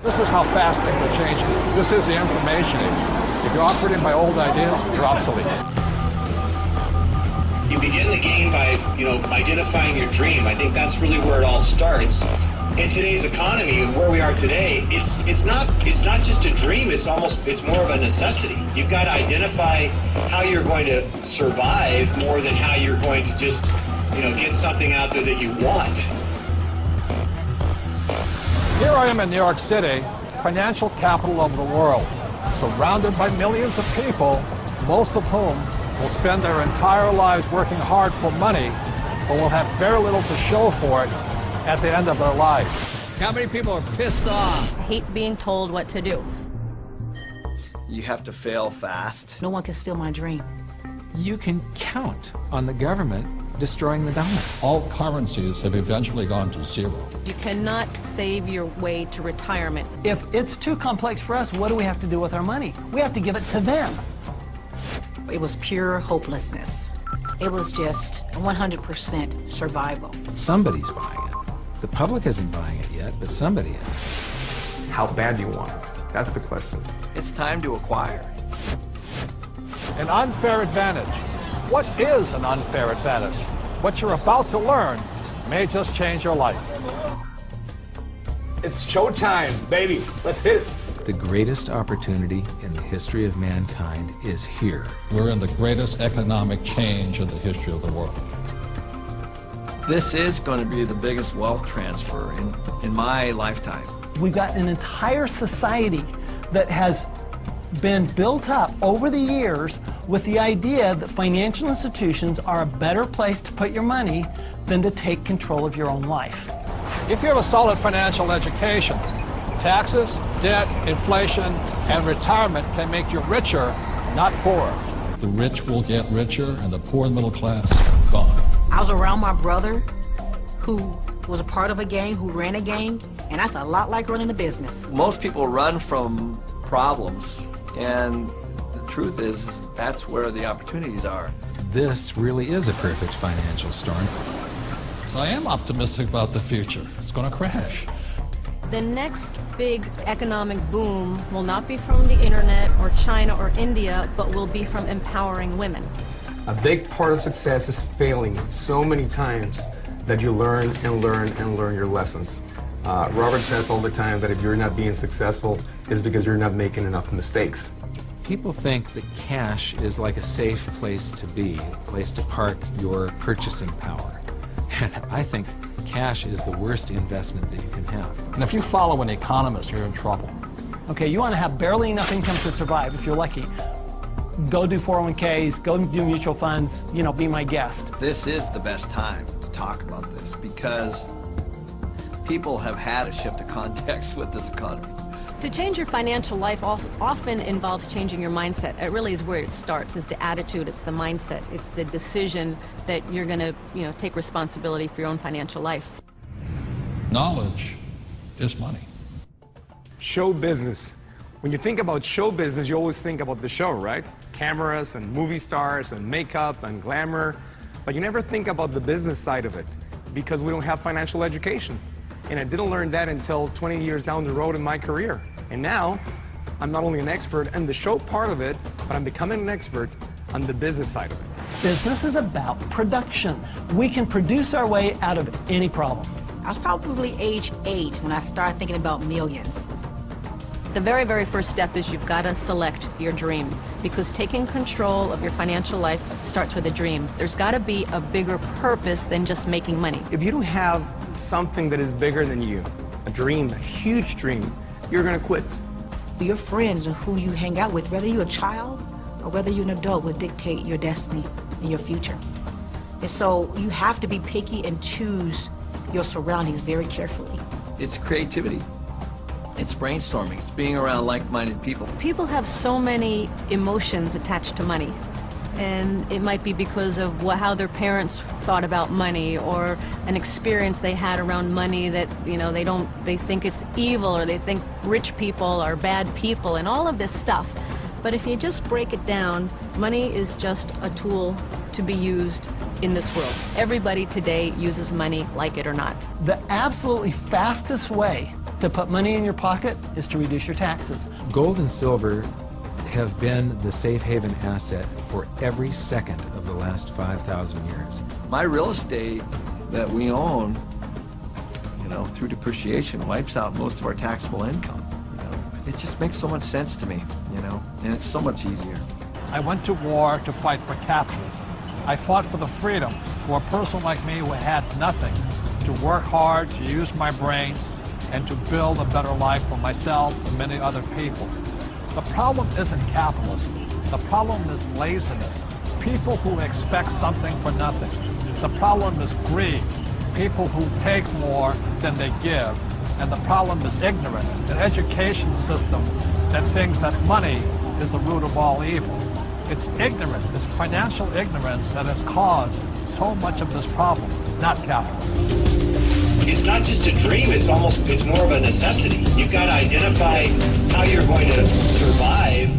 This is how fast things are changing. This is the information age. If you're operating by old ideas, you're obsolete. You begin the game by, identifying your dream. I think that's really where it all starts. In today's economy, where we are today, it's not just a dream. It's more of a necessity. You've got to identify how you're going to survive more than how you're going to just, get something out there that you want. Here I am in New York City, financial capital of the world, surrounded by millions of people, most of whom will spend their entire lives working hard for money, but will have very little to show for it at the end of their life. How many people are pissed off? Hate being told what to do. You have to fail fast. No one can steal my dream. You can count on the government destroying the dollar. All currencies have eventually gone to zero. You cannot save your way to retirement. If it's too complex for us, what do we have to do with our money? We have to give it to them. It was pure hopelessness. It was just 100% survival. Somebody's buying it. The public isn't buying it yet, but somebody is. How bad do you want it? That's the question. It's time to acquire. An unfair advantage. What is an unfair advantage? What you're about to learn may just change your life. It's showtime, baby. Let's hit it. The greatest opportunity in the history of mankind is here. We're in the greatest economic change in the history of the world. This is going to be the biggest wealth transfer in my lifetime. We've got an entire society that has been built up over the years with the idea that financial institutions are a better place to put your money than to take control of your own life. If you have a solid financial education, taxes, debt, inflation, and retirement can make you richer, not poorer. The rich will get richer and the poor and middle class gone. I was around my brother who was a part of a gang, who ran a gang, and that's a lot like running a business. Most people run from problems, and the truth is that's where the opportunities are. This really is a perfect financial storm. So I am optimistic about the future. It's going to crash. The next big economic boom will not be from the internet or China or India, but will be from empowering women. A big part of success is failing so many times that you learn and learn and learn your lessons. Robert says all the time that if you're not being successful, it's because you're not making enough mistakes. People think that cash is like a safe place to be, a place to park your purchasing power. And I think cash is the worst investment that you can have. And if you follow an economist, you're in trouble. Okay, you want to have barely enough income to survive if you're lucky. Go do 401ks, go do mutual funds, be my guest. This is the best time to talk about this because people have had a shift of context with this economy. To change your financial life often involves changing your mindset. It really is where it starts, is the attitude, it's the mindset, it's the decision that you're going to, take responsibility for your own financial life. Knowledge is money. Show business. When you think about show business, you always think about the show, right? Cameras and movie stars and makeup and glamour. But you never think about the business side of it because we don't have financial education. And I didn't learn that until 20 years down the road in my career. And now, I'm not only an expert in the show part of it, but I'm becoming an expert on the business side of it. Business is about production. We can produce our way out of any problem. I was probably age 8 when I started thinking about millions. The very, very first step is you've got to select your dream, because taking control of your financial life starts with a dream. There's got to be a bigger purpose than just making money. If you don't have something that is bigger than you, a dream, a huge dream, you're going to quit. Your friends and who you hang out with, whether you're a child or whether you're an adult, will dictate your destiny and your future. And so you have to be picky and choose your surroundings very carefully. It's creativity. It's brainstorming. It's being around like-minded people. People have so many emotions attached to money. And it might be because of how their parents thought about money, or an experience they had around money that, they think it's evil, or they think rich people are bad people, and all of this stuff. But if you just break it down, money is just a tool to be used in this world. Everybody today uses money, like it or not. The absolutely fastest way to put money in your pocket is to reduce your taxes. Gold and silver have been the safe haven asset for every second of the last 5,000 years. My real estate that we own, you know, through depreciation wipes out most of our taxable income. You know, it just makes so much sense to me, you know, and it's so much easier. I went to war to fight for capitalism. I fought for the freedom for a person like me who had nothing, to work hard, to use my brains, and to build a better life for myself and many other people. The problem isn't capitalism. The problem is laziness. People who expect something for nothing. The problem is greed. People who take more than they give. And the problem is ignorance, an education system that thinks that money is the root of all evil. It's ignorance, it's financial ignorance that has caused so much of this problem, not capitalism. It's not just a dream, it's more of a necessity. You've got to identify how you're going to survive